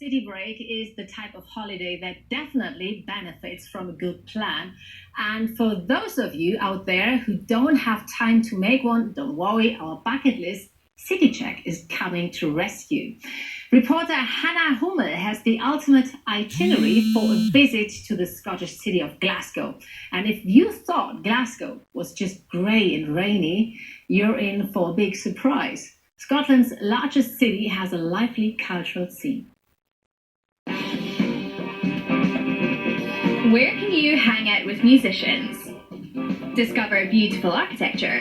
City break is the type of holiday that definitely benefits from a good plan. And for those of you out there who don't have time to make one, don't worry, our bucket list City Check is coming to rescue. Reporter Hannah Hummel has the ultimate itinerary for a visit to the Scottish city of Glasgow. And if you thought Glasgow was just grey and rainy, you're in for a big surprise. Scotland's largest city has a lively cultural scene. Where can you hang out with musicians, discover beautiful architecture,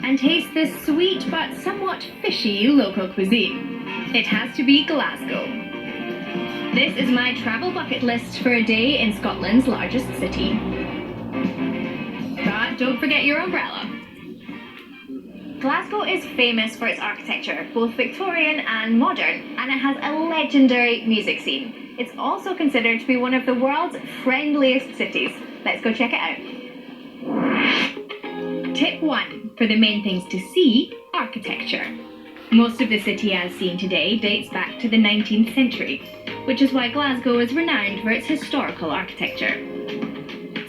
and taste the sweet but somewhat fishy local cuisine? It has to be Glasgow. This is my travel bucket list for a day in Scotland's largest city. But don't forget your umbrella. Glasgow is famous for its architecture, both Victorian and modern, and it has a legendary music scene. It's also considered to be one of the world's friendliest cities. Let's go check it out. Tip 1. For the main things to see, architecture. Most of the city as seen today dates back to the 19th century, which is why Glasgow is renowned for its historical architecture.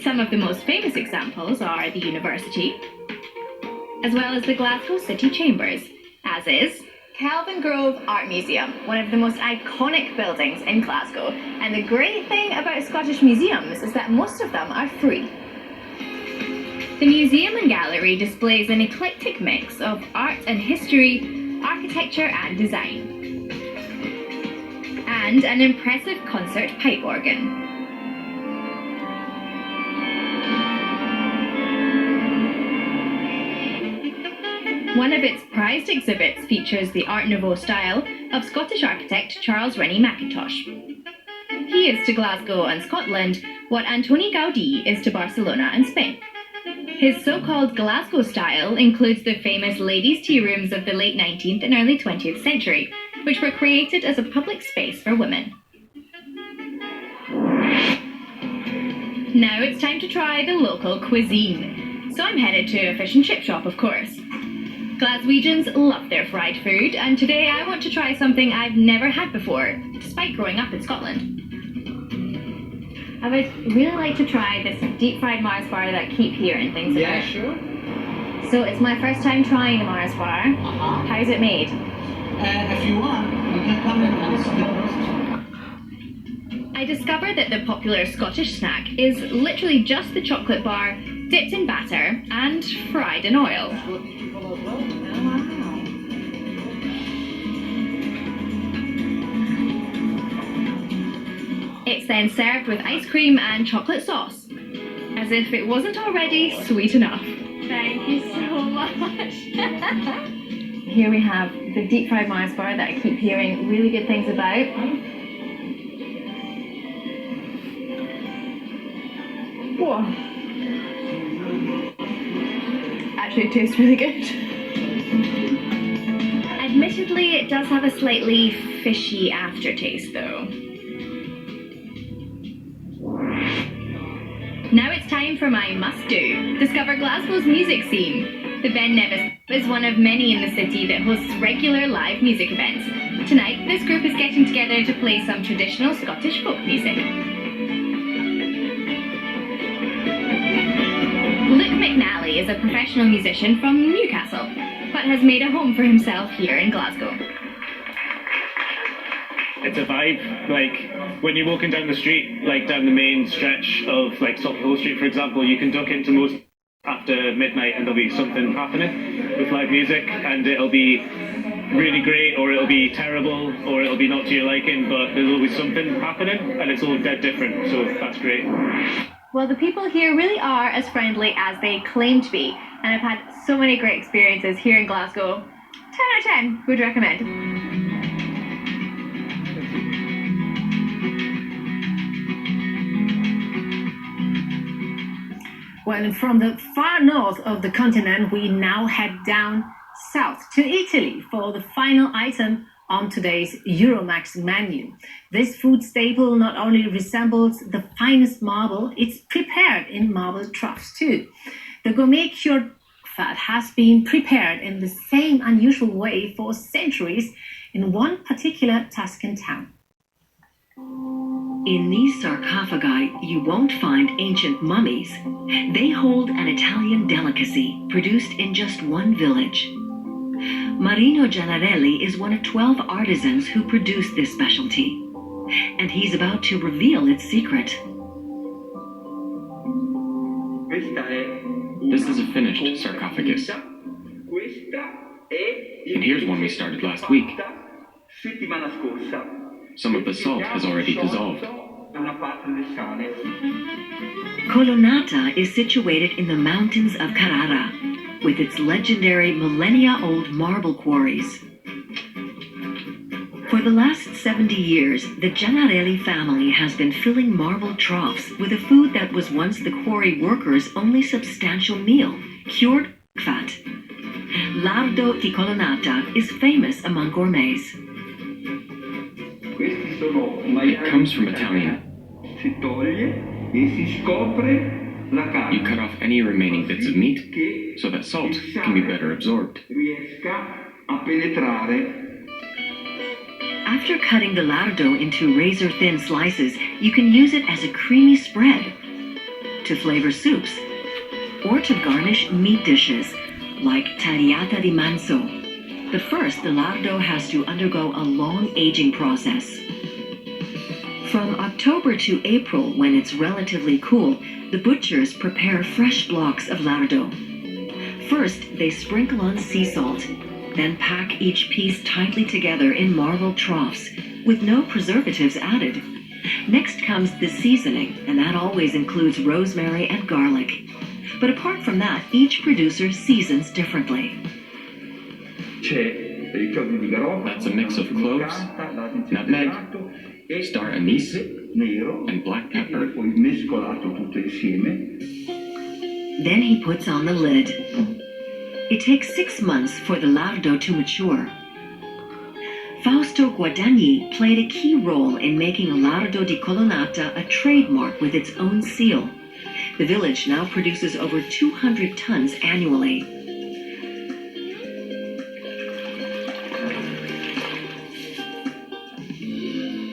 Some of the most famous examples are the university, as well as the Glasgow City Chambers, as is Kelvin Grove Art Museum, one of the most iconic buildings in Glasgow. And the great thing about Scottish museums is that most of them are free. The museum and gallery displays an eclectic mix of art and history, architecture and design, and an impressive concert pipe organ. One of its prized exhibits features the Art Nouveau style of Scottish architect Charles Rennie Mackintosh. He is to Glasgow and Scotland what Antoni Gaudí is to Barcelona and Spain. His so-called Glasgow style includes the famous ladies' tea rooms of the late 19th and early 20th century, which were created as a public space for women. Now it's time to try the local cuisine. So I'm headed to a fish and chip shop, of course. Glaswegians love their fried food, and today I want to try something I've never had before, despite growing up in Scotland. I would really like to try this deep-fried Mars bar that I keep hearing things about. Yeah, sure. So it's my first time trying the Mars bar. How is it made? If you want, you can come in and see. I discovered that the popular Scottish snack is literally just the chocolate bar dipped in batter and fried in oil. It's then served with ice cream and chocolate sauce, as if it wasn't already sweet enough. Thank you so much. Here we have the deep fried Mars bar that I keep hearing really good things about. Whoa. Actually, it tastes really good. Admittedly, it does have a slightly fishy aftertaste though. Now it's time for my must-do. Discover Glasgow's music scene. The Ben Nevis is one of many in the city that hosts regular live music events. Tonight, this group is getting together to play some traditional Scottish folk music. Luke McNally is a professional musician from Newcastle, but has made a home for himself here in Glasgow. It's a vibe, like when you're walking down the street, like down the main stretch of like Solihull Street, for example, you can duck into most after midnight and there'll be something happening with live music, and it'll be really great or it'll be terrible or it'll be not to your liking, but there's always something happening and it's all dead different, so that's great. Well, the people here really are as friendly as they claim to be, and I've had so many great experiences here in Glasgow. 10 out of 10 would recommend. Well, from the far north of the continent, we now head down south to Italy for the final item on today's euromaxx menu. This food staple not only resembles the finest marble, it's prepared in marble troughs too. The gourmet cured fat has been prepared in the same unusual way for centuries in one particular Tuscan town. In these sarcophagi, you won't find ancient mummies. They hold an Italian delicacy produced in just one village. Marino Gianarelli is one of 12 artisans who produce this specialty, and he's about to reveal its secret. This is a finished sarcophagus. And here's one we started last week. Some of the salt has already dissolved. Colonnata is situated in the mountains of Carrara, with its legendary millennia-old marble quarries. For the last 70 years, the Gianarelli family has been filling marble troughs with a food that was once the quarry workers' only substantial meal, cured fat. Lardo di Colonnata is famous among gourmets. It comes from Italian. You cut off any remaining bits of meat so that salt can be better absorbed. After cutting the lardo into razor-thin slices, you can use it as a creamy spread, to flavor soups, or to garnish meat dishes, like tagliata di manzo. But first, the lardo has to undergo a long aging process. From October to April, when it's relatively cool, the butchers prepare fresh blocks of lardo. First, they sprinkle on sea salt, then pack each piece tightly together in marble troughs, with no preservatives added. Next comes the seasoning, and that always includes rosemary and garlic. But apart from that, each producer seasons differently. That's a mix of cloves, nutmeg, star anise, and black pepper. Then he puts on the lid. It takes 6 months for the lardo to mature. Fausto Guadagni played a key role in making lardo di Colonnata a trademark with its own seal. The village now produces over 200 tons annually.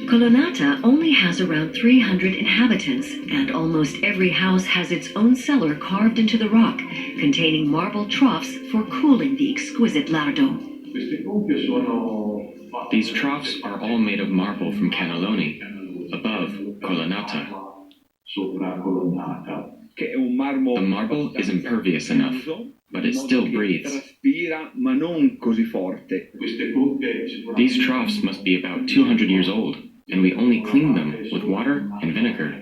Colonnata only has around 300 inhabitants, and almost every house has its own cellar carved into the rock, containing marble troughs for cooling the exquisite lardo. These troughs are all made of marble from cannelloni, above Colonnata. The marble is impervious enough, but it still breathes. These troughs must be about 200 years old, and we only clean them with water and vinegar.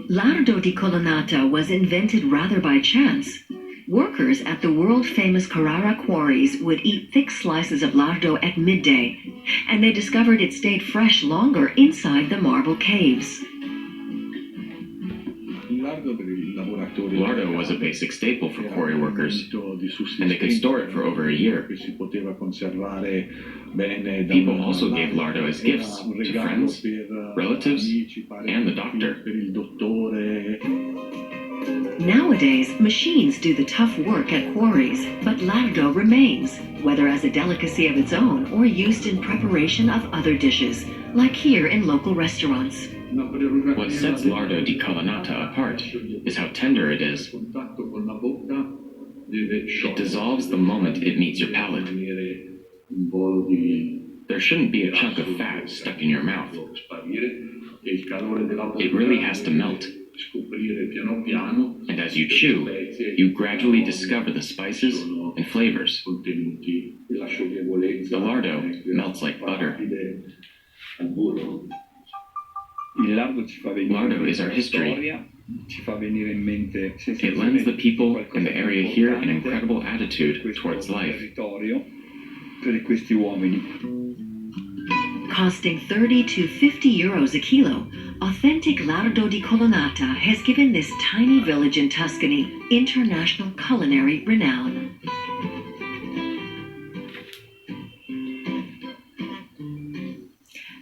Lardo di Colonnata was invented rather by chance. Workers at the world-famous Carrara quarries would eat thick slices of lardo at midday, and they discovered it stayed fresh longer inside the marble caves. Lardo was a basic staple for quarry workers, and they could store it for over a year. People also gave lardo as gifts to friends, relatives, and the doctor. Nowadays, machines do the tough work at quarries, but lardo remains, whether as a delicacy of its own or used in preparation of other dishes, like here in local restaurants. What sets lardo di Colonnata apart is how tender it is. It dissolves the moment it meets your palate. There shouldn't be a chunk of fat stuck in your mouth. It really has to melt. And as you chew, you gradually discover the spices and flavors. The lardo melts like butter. Lardo is our history. It lends the people in the area here an incredible attitude towards life. Costing 30 to 50 euros a kilo, authentic lardo di Colonnata has given this tiny village in Tuscany international culinary renown.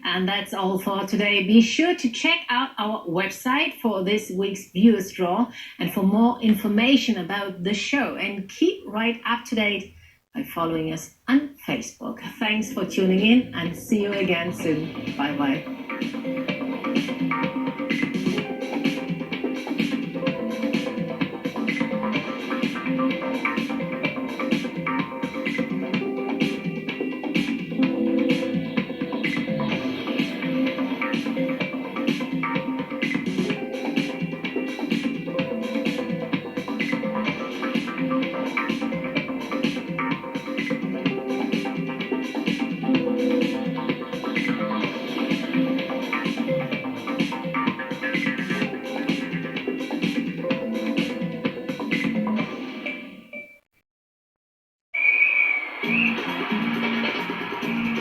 And that's all for today. Be sure to check out our website for this week's Viewers Draw and for more information about the show. And keep right up to date by following us on Facebook. Thanks for tuning in and see you again soon. Bye bye.